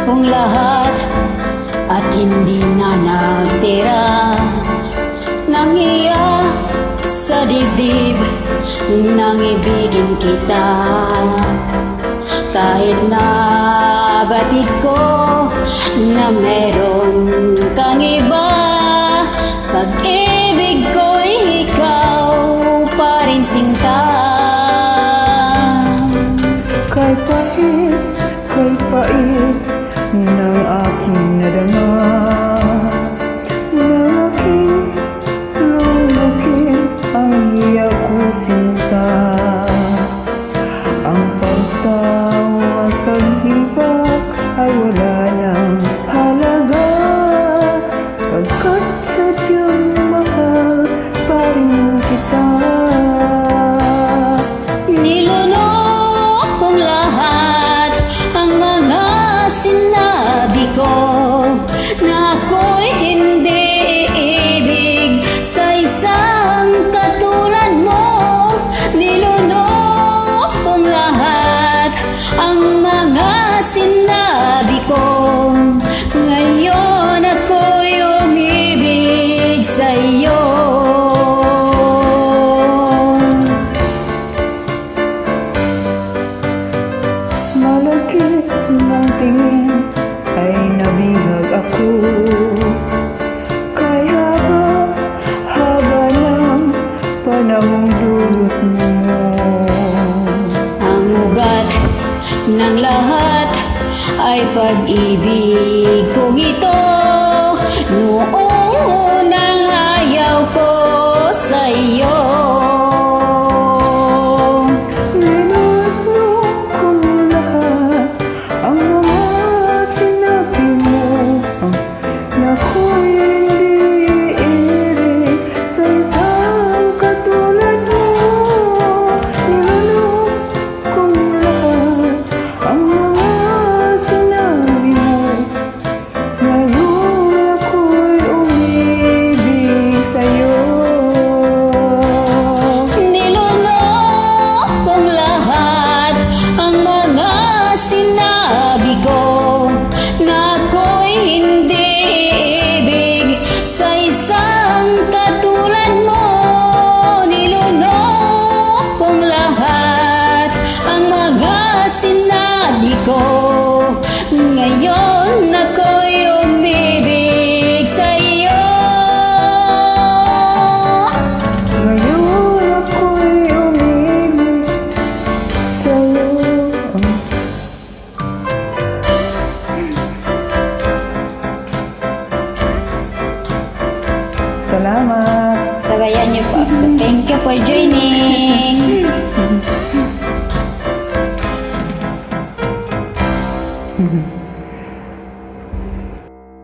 kong lahat at hindi na nagtira nang iya sa dibdib nang ibigin kita. Kahit na batid ko na meron kang iba, pag-ibig ko'y ikaw pa rin sinta. Kahit pait ng aking nadama, ng aking lulukin ang iyak ko sinta. Ang pagtawa at paghibak ay wala ng halaga, pagkat sadyang mahal pa rin kita. Nilunok kong lahat ang mga sinabi ko na ako'y hindi iibig sa isang katulad mo. Nilunok kong lahat ang mga sinabi ko, ngayon ako'y umibig sa iyo. Malaki ng tingin ay nabihag ako, kaya haba ng panahong dulot mo. Ang ugat ng lahat ay pag-ibig kong ito. Noong unang ayaw ko sa iyo, Ninunok ko lahat ang mga sinabi mo, na ako'y hindi iibig sa isang katulad mo. Ninunok ko lahat ang mga sinabi mo, ngayon ako'y umibig sa'yo. nilunok kong lahat ang mga sinabi ko na ako'y hindi iibig sa isang katulad mo. Nilunok kong lahat ang mga sinabi ko, ngayon ako'y umibig sa iyo. Ngayon ako'y umibig sa'yo. Salamat. Sabayan niyo po. Thank you for joining.